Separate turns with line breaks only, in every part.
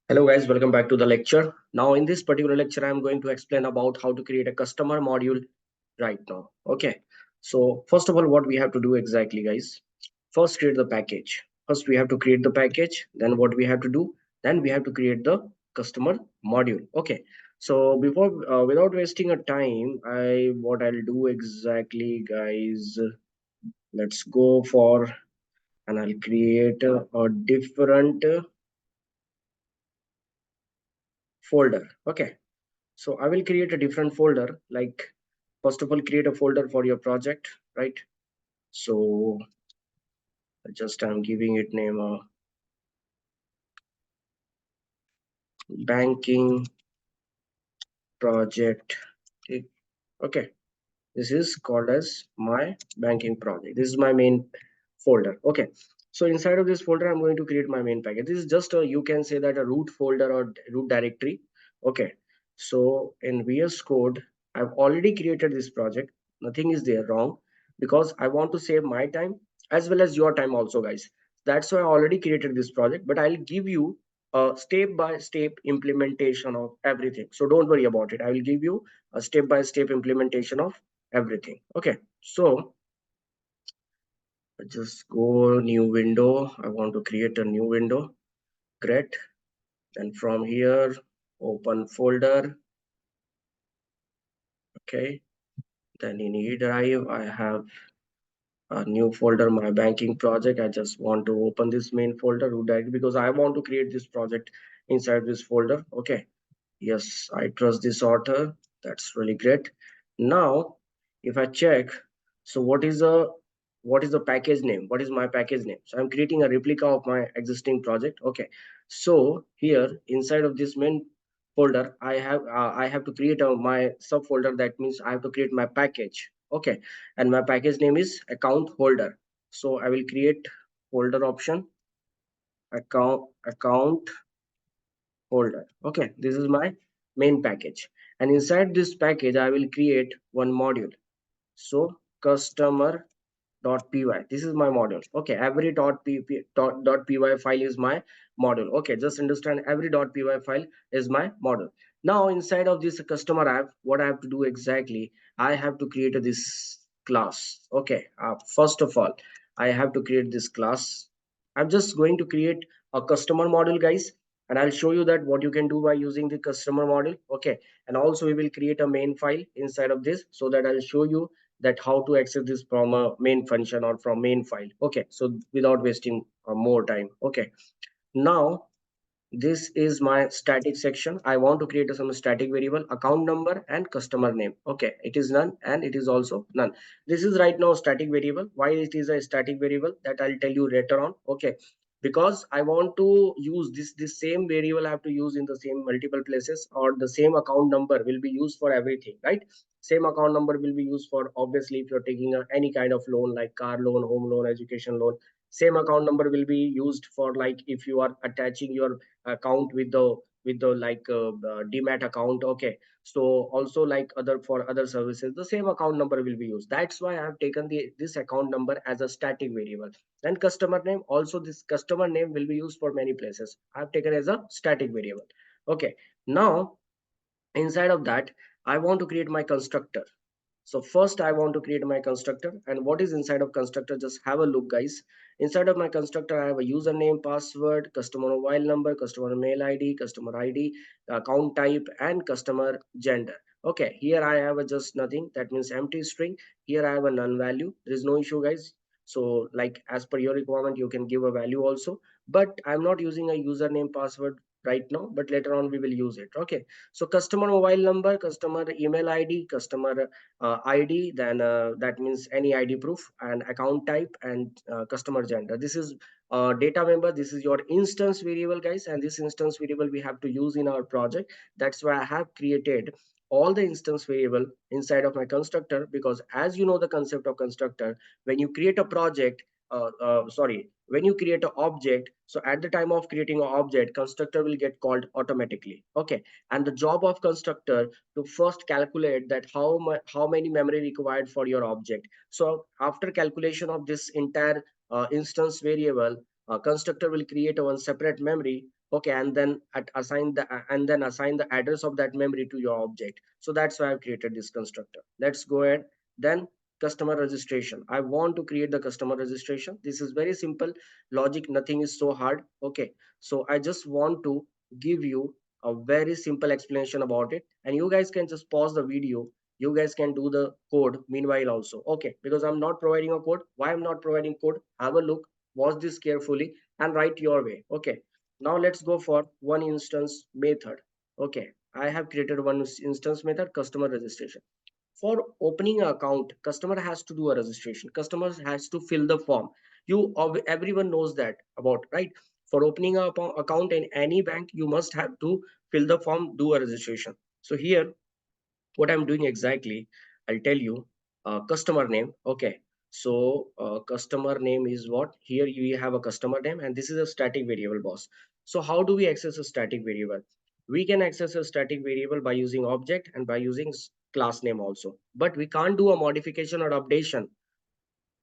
Hello guys, welcome back to the lecture. Now in this particular lecture, I'm going to explain about how to create a customer module right now. Okay. So first of all, what we have to do exactly guys, first create the package. First we have to create the package. Then what we have to do, then we have to create the customer module. Okay. So before, without wasting a time, what I'll do exactly guys, let's go for, and I'll create a different folder. Okay. So I will create a different folder. Like first of all, create a folder for your project, right? So just I'm giving it name banking project. Okay, this is called as my banking project. This is my main folder. Okay, so inside of this folder I'm going to create my main package. This is just a, you can say that a root folder or root directory. Okay, so in VS Code I've already created this project. Nothing is there wrong, because I want to save my time as well as your time also guys. That's why I already created this project, but I'll give you a step by step implementation of everything, so don't worry about it. I will give you a step by step implementation of everything. Okay, so just go new window. I want to create a new window. Great. Then from here, open folder. Okay, then in E drive I have a new folder, my banking project. I just want to open this main folder directly because I want to create this project inside this folder. Okay, yes, I trust this author. That's really great. Now if I check, so what is the package name? What is my package name? So I'm creating a replica of my existing project. Okay, so here inside of this main folder I have to create my subfolder. That means I have to create my package. Okay, and my package name is account holder. So I will create folder option, account holder. Okay, this is my main package, and inside this package I will create one module. So customer dot py, this is my module. Okay, every dot py file is my module. Okay, just understand, every dot py file is my module. Now inside of this customer app, what I have to do exactly, I have to create this class. Okay, first of all I have to create this class. I'm just going to create a customer module guys, and I'll show you that what you can do by using the customer module. Okay, and also we will create a main file inside of this, so that I'll show you that how to access this from a main function or from main file. Okay, so without wasting more time. Okay, now this is my static section. I want to create some static variable, account number and customer name. Okay, it is none and it is also none. This is right now static variable. Why it is a static variable, that I'll tell you later on. Okay, because I want to use this same variable I have to use in the same multiple places, or the same account number will be used for everything, right? Same account number will be used for, obviously, if you're taking any kind of loan like car loan, home loan, education loan. Same account number will be used for, like, if you are attaching your account with the like demat account. Okay, so also like other, for other services, the same account number will be used. That's why I have taken this account number as a static variable. And customer name also, this customer name will be used for many places. I have taken as a static variable. Okay, now inside of that I want to create my constructor. So first I want to create my constructor, and what is inside of constructor, just have a look guys. Inside of my constructor I have a username, password, customer mobile number, customer mail id, customer id, account type, and customer gender. Okay, here I have a just nothing, that means empty string. Here I have a none value, there is no issue guys. So like as per your requirement you can give a value also, but I'm not using a username password right now, but later on we will use it. Okay, so customer mobile number, customer email id, customer ID, then that means any ID proof, and account type, and customer gender. This is data member. This is your instance variable, guys, and this instance variable we have to use in our project. That's why I have created all the instance variable inside of my constructor, because as you know the concept of constructor, when you create a project, sorry, when you create an object, so at the time of creating an object, constructor will get called automatically. Okay, and the job of constructor to first calculate that how many memory required for your object. So after calculation of this entire instance variable, constructor will create a one separate memory, okay, and then assign the address of that memory to your object. So that's why I've created this constructor. Let's go ahead. Then customer registration, I want to create the customer registration. This is very simple logic, nothing is so hard, okay. So I just want to give you a very simple explanation about it, and you guys can just pause the video. You guys can do the code meanwhile also, okay, because I'm not providing a code. Why I'm not providing code? Have a look, watch this carefully, and write your way, okay. Now let's go for one instance method, okay. I have created one instance method, customer registration. For opening an account, customer has to do a registration, customer has to fill the form. Everyone knows that about, right? For opening a account in any bank, you must have to fill the form, do a registration. So here what I'm doing exactly, I'll tell you. Customer name, okay. So customer name is what? Here you have a customer name, and this is a static variable, boss. So how do we access a static variable? We can access a static variable by using object and by using class name also, but we can't do a modification or updation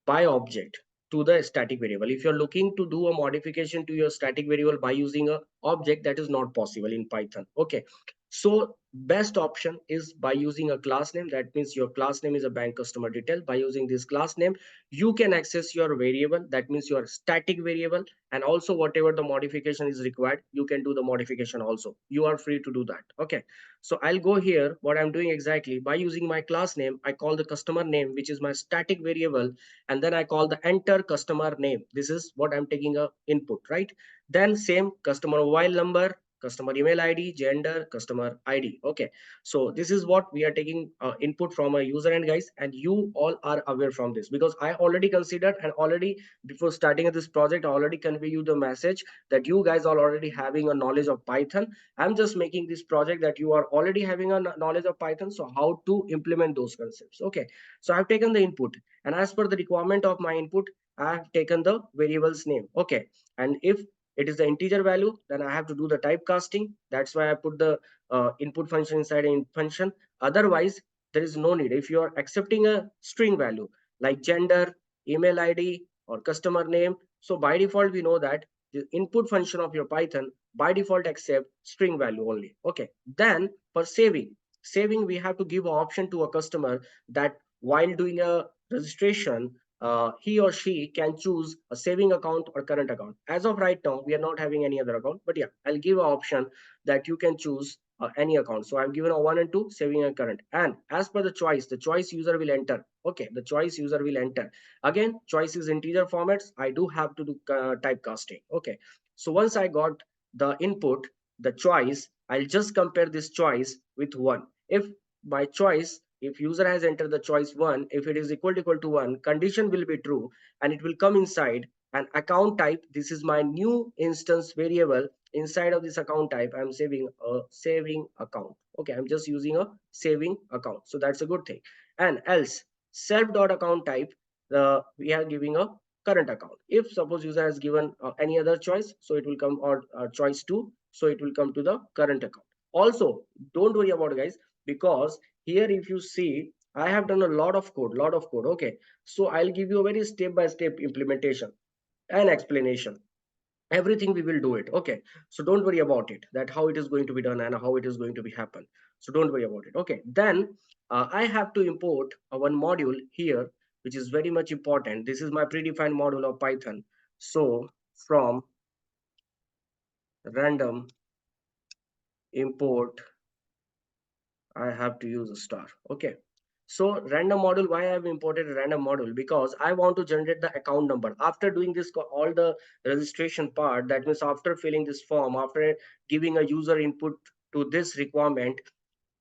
by object to the static variable. If you're looking to do a modification to your static variable by using a object, that is not possible in Python, okay. So best option is by using a class name. That means your class name is a bank customer detail. By using this class name, you can access your variable, that means your static variable, and also whatever the modification is required, you can do the modification also. You are free to do that, okay. So I'll go here. What I'm doing exactly, by using my class name, I call the customer name, which is my static variable, and then I call the enter customer name. This is what I'm taking a input, right? Then same customer mobile number, customer email ID, gender, customer ID. Okay. So this is what we are taking input from a user end, guys, and you all are aware from this because I already considered and already before starting this project, I already convey you the message that you guys are already having a knowledge of Python. I'm just making this project that you are already having a knowledge of Python. So how to implement those concepts? Okay. So I've taken the input, and as per the requirement of my input, I have taken the variable's name, okay. And if it is the integer value, then I have to do the typecasting. That's why I put the input function inside an function. Otherwise there is no need. If you are accepting a string value like gender, email ID, or customer name, so by default we know that the input function of your Python by default accept string value only, okay. Then for saving we have to give an option to a customer that while doing a registration, he or she can choose a saving account or current account. As of right now, we are not having any other account, but yeah, I'll give an option that you can choose any account. So I've given a one and two, saving and current. And as per the choice user will enter. Okay, the choice user will enter. Again, choice is integer formats. I do have to do typecasting. Okay, so once I got the input, the choice, I'll just compare this choice with one. If by choice, if user has entered the choice 1, if it is equal to 1, condition will be true, and it will come inside an account type. This is my new instance variable. Inside of this account type, I'm saving a saving account. Okay, I'm just using a saving account, so that's a good thing. And else self dot account type, we are giving a current account. If suppose user has given any other choice, so it will come, or choice 2, so it will come to the current account. Also, don't worry about it, guys, because here if you see, I have done a lot of code, okay. So I'll give you a very step by step implementation and explanation. Everything we will do it, okay. So don't worry about it, that how it is going to be done and how it is going to be happen. So don't worry about it, okay. Then I have to import one module here, which is very much important. This is my predefined module of Python. So from random import, I have to use a star. Okay. So random model, why I have imported a random model? Because I want to generate the account number. After doing this, all the registration part, that means after filling this form, after giving a user input to this requirement,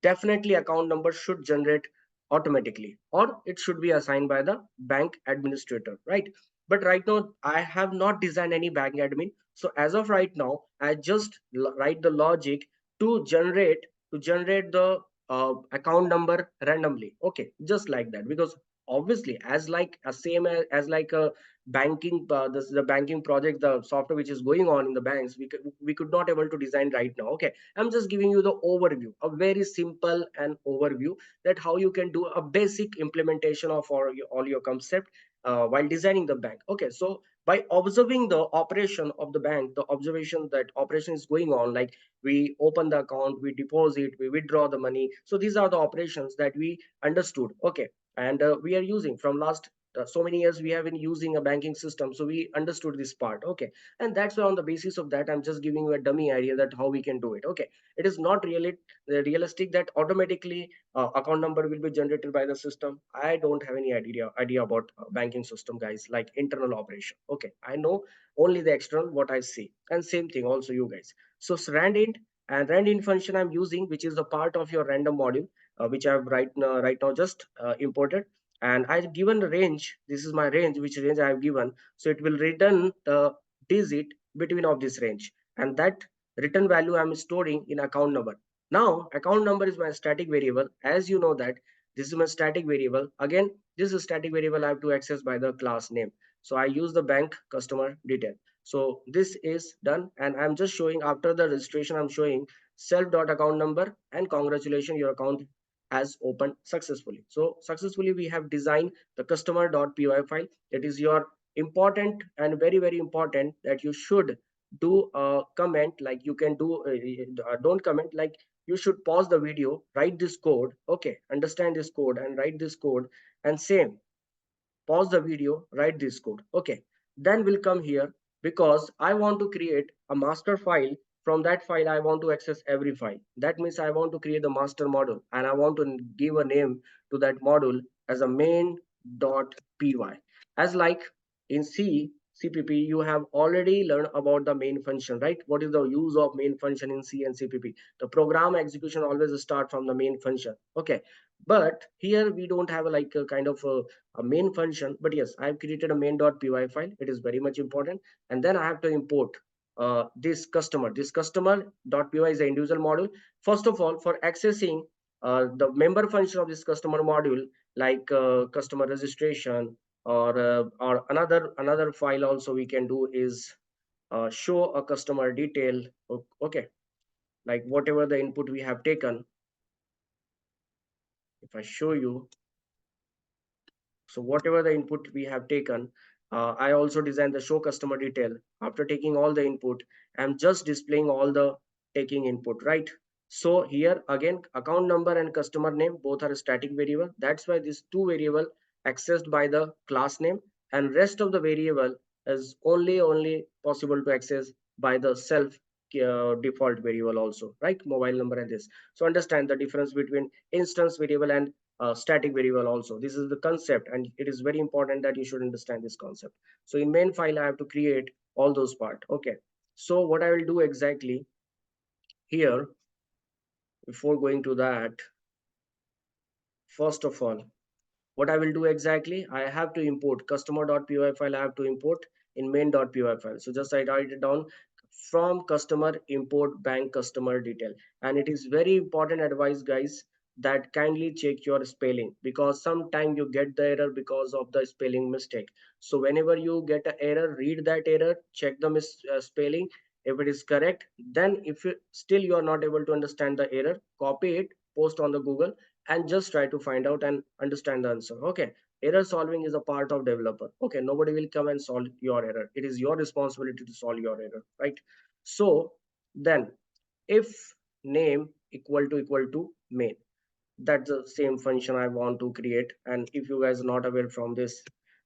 definitely account number should generate automatically, or it should be assigned by the bank administrator, right? But right now I have not designed any bank admin. So as of right now, I just write the logic to generate the account number randomly, okay, just like that. Because obviously, as like a same as like a banking, this is the banking project, the software which is going on in the banks, we could not able to design right now, okay. I'm just giving you the overview, a very simple and overview, that how you can do a basic implementation of all your concept while designing the bank, okay. So by observing the operation of the bank, the observation that operation is going on, like we open the account, we deposit, we withdraw the money. So these are the operations that we understood. Okay. And we are using from last so many years we have been using a banking system, so we understood this part. Okay. And that's why on the basis of that I'm just giving you a dummy idea that how we can do it. Okay. It is not really realistic that automatically account number will be generated by the system. I don't have any idea about banking system, guys, like internal operation. Okay. I know only the external what I see. And same thing also you guys. So randint and randint function I'm using, which is a part of your random module, which I've right now just imported. And I've given a range. This is my range, which range I have given. So it will return the digit between of this range, and that return value I'm storing in account number. Now account number is my static variable. As you know that this is my static variable. Again, this is static variable I have to access by the class name. So I use the bank customer detail. So this is done, and I'm just showing after the registration, I'm showing self dot account number and congratulations, your account has opened successfully. So successfully we have designed the customer.py file. It is your important and very important that you should do a comment, like you can do don't comment, like you should pause the video, write this code. Okay, understand this code and write this code. And same, pause the video, write this code. Okay, then we'll come here because I want to create a master file. From that file I want to access every file. That means I want to create the master module, and I want to give a name to that module as a main.py. As like in cpp you have already learned about the main function, right? What is the use of main function in C and cpp? The program execution always start from the main function. Okay, but here we don't have a, like a kind of a main function. But yes, I have created a main.py file. It is very much important. And then I have to import this customer. This customer.py is an individual module. First of all, for accessing the member function of this customer module, like customer registration, or another file also we can do is show a customer detail. Okay, like whatever the input we have taken, if I show you. So whatever the input we have taken, I also designed the show customer detail. After taking all the input, I'm just displaying all the taking input, right? So here again, account number and customer name, both are static variable. That's why these two variable accessed by the class name, and rest of the variable is only possible to access by the self default variable also, right? Mobile number and this. So understand the difference between instance variable and static variable also. This is the concept, and it is very important that you should understand this concept. So in main file I have to create all those part. Okay, so what I will do exactly here, before going to that, first of all, what I will do exactly, I have to import customer.py file. I have to import in main.py file. So just I write it down, from customer import bank customer detail. And it is very important advice, guys, that kindly check your spelling, because sometime you get the error because of the spelling mistake. So whenever you get an error, read that error, check the spelling. If it is correct, then if you still you are not able to understand the error, copy it, post on the Google, and just try to find out and understand the answer. Okay, error solving is a part of developer. Okay, nobody will come and solve your error. It is your responsibility to solve your error, right? So then if name equal to main, that's the same function I want to create. And if you guys are not aware from this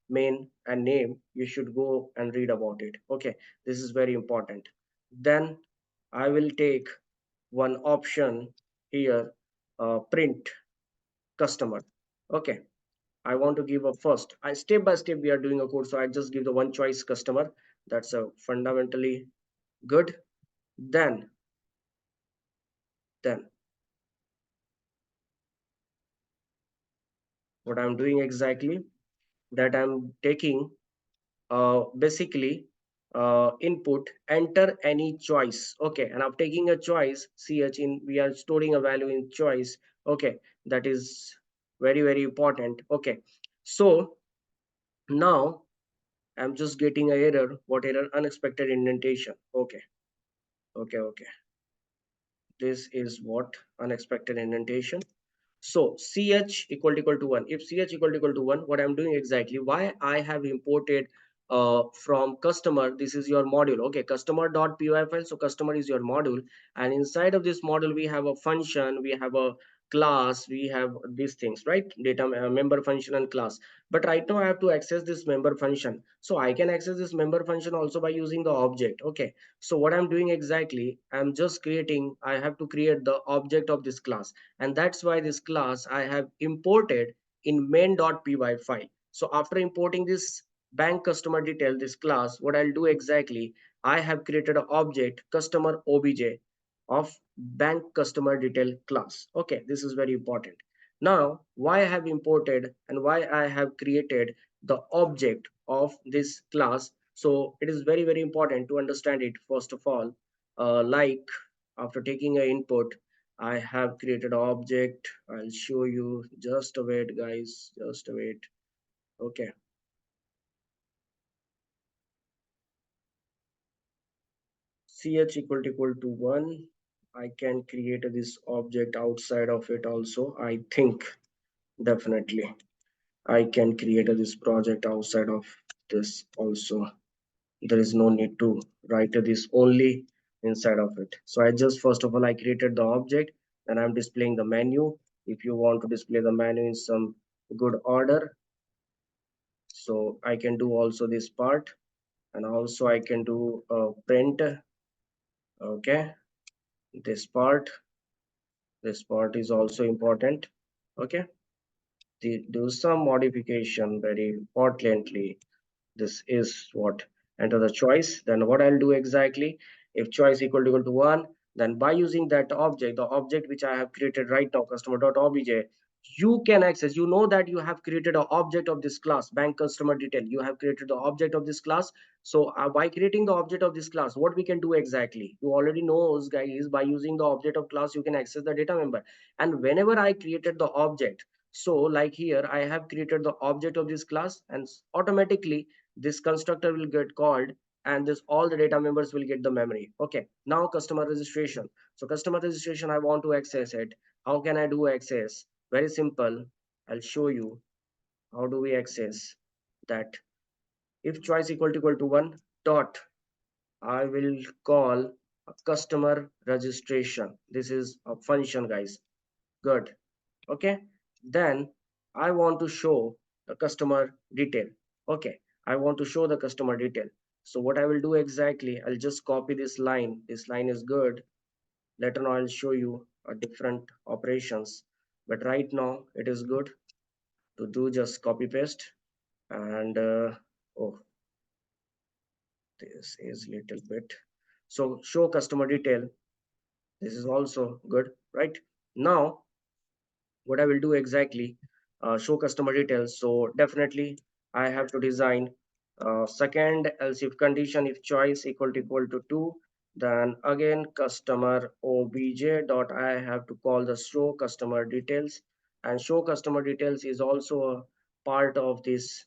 main and name, you should go and read about it. Okay, this is very important. Then I will take one option here, print customer. Okay, I want to give a first. I step by step we are doing a code, so I just give the one choice customer. That's a fundamentally good. Then then what I'm doing exactly, that I'm taking basically input, enter any choice. Okay, and I'm taking a choice ch in, we are storing a value in choice. Okay, that is very important. Okay, so now I'm just getting a error. What error? Unexpected indentation. Okay. This is what unexpected indentation. So ch equal to 1. If ch equal to 1, what I'm doing exactly, why I have imported from customer. This is your module. Okay, customer.py file. So customer is your module, and inside of this module we have a function, we have a class, we have these things, right? Data member function and class. But right now I have to access this member function, so I can access this member function also by using the object. Okay, so what I'm doing exactly, I'm just creating, I have to create the object of this class, and that's why this class I have imported in main.py file. So after importing this bank customer detail, this class, what I'll do exactly, I have created an object customer obj of bank customer detail class. Okay, this is very important. Now why I have imported and why I have created the object of this class, so it is very important to understand it. First of all, like after taking a input, I have created an object. I'll show you, just a wait guys, just a wait. Okay, ch equal to 1. I can create this object outside of it also, I think. Definitely I can create this project outside of this also. There is no need to write this only inside of it. So I just, first of all, I created the object, and I'm displaying the menu. If you want to display the menu in some good order, so I can do also this part, and also I can do print. Okay, this part, this part is also important. Okay, do some modification very importantly. This is what, enter the choice. Then what I'll do exactly, if choice equal to 1, then by using that object, the object which I have created right now, customer.obj, you can access, you know that you have created an object of this class, bank customer detail. You have created the object of this class. So by creating the object of this class, what we can do exactly, you already know guys, by using the object of class you can access the data member. And whenever I created the object, so like here I have created the object of this class, and automatically this constructor will get called, and this all the data members will get the memory. Okay, now customer registration. So customer registration, I want to access it. How can I do access? Very simple, I'll show you how do we access that. If choice equal to 1 dot, I will call a customer registration. This is a function guys. Good. Okay, then I want to show the customer detail. Okay, I want to show the customer detail. So what I will do exactly, I'll just copy this line. This line is good. Later on I'll show you a different operations, but right now it is good to do just copy paste. And oh, this is little bit, so show customer detail. This is also good, right? Now what I will do exactly, show customer details. So definitely I have to design second else if condition, if choice equal to 2, then again customer obj dot, I have to call the show customer details. And show customer details is also a part of this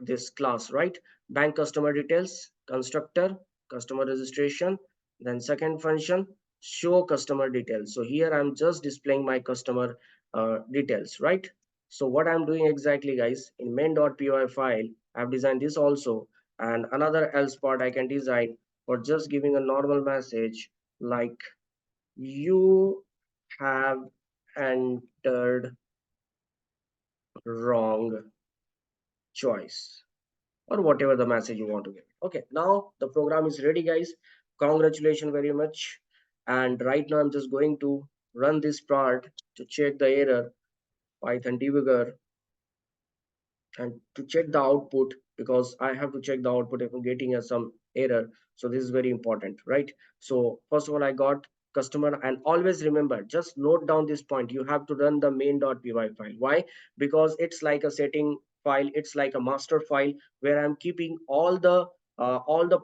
this class, right? Bank customer details constructor, customer registration, then second function show customer details. So here I'm just displaying my customer details, right? So what I'm doing exactly guys, in main.py file I've designed this also, and another else part I can design for just giving a normal message like you have entered wrong choice, or whatever the message you want to get. Okay, now the program is ready guys. Congratulations very much. And right now I'm just going to run this part to check the error. Python debugger, and to check the output, because I have to check the output if I'm getting some error. So this is very important, right? So first of all, I got customer, and always remember, just note down this point. You have to run the main.py file. Why? Because it's like a setting file. It's like a master file where I'm keeping all the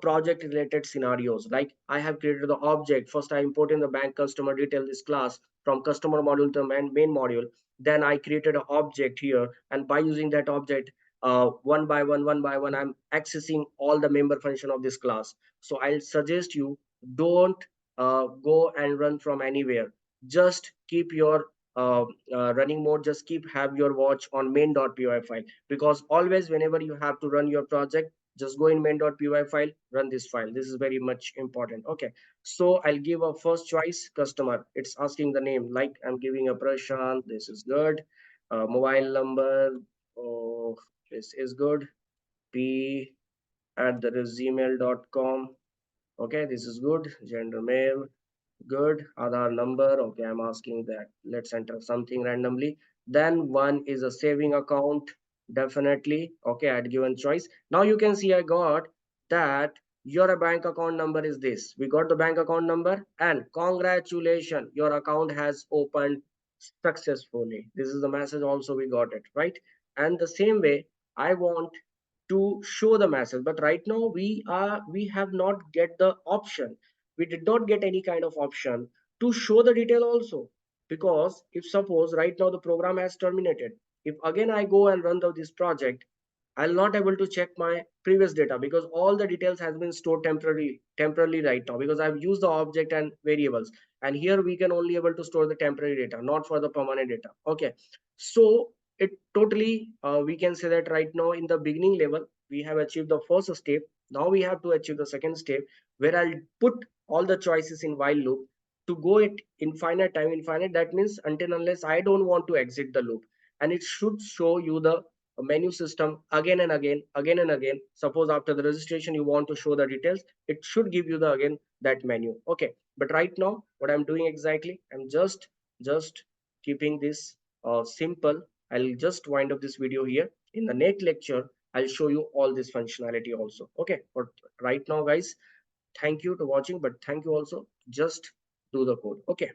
project related scenarios. Like I have created the object. First, I import in the bank customer detail this class from customer module to main module. Then I created an object here, and by using that object, one by one I'm accessing all the member function of this class. So I'll suggest you, don't go and run from anywhere. Just keep your running mode, just keep have your watch on main.py file, because always whenever you have to run your project, just go in main.py file, run this file. This is very much important. Okay, so I'll give a first choice customer. It's asking the name, like I'm giving a Prashant. This is good. Mobile number, oh, this is good. P at the gmail.com. Okay, this is good. Gender male, good. Aadhaar number, okay, I'm asking that. Let's enter something randomly. Then one is a saving account, definitely. Okay, I'd given choice. Now you can see I got that your bank account number is this. We got the bank account number, and congratulations, your account has opened successfully. This is the message also we got it, right? And the same way, I want to show the message, but right now we have not get the option. We did not get any kind of option to show the detail also, because if suppose right now the program has terminated, if again I go and run this project, I'll not able to check my previous data, because all the details has been stored temporarily right now, because I've used the object and variables. And here we can only able to store the temporary data, not for the permanent data. Okay, so it totally we can say that right now in the beginning level we have achieved the first step. Now we have to achieve the second step, where I'll put all the choices in while loop to go it infinite time. Infinite, that means until unless I don't want to exit the loop, and it should show you the menu system again and again, again and again. Suppose after the registration you want to show the details, it should give you the again that menu. Okay, but right now what I'm doing exactly, I'm just keeping this simple. I'll just wind up this video here. In the next lecture I'll show you all this functionality also. Okay, but right now guys, thank you to watching, but thank you also, just do the code. Okay.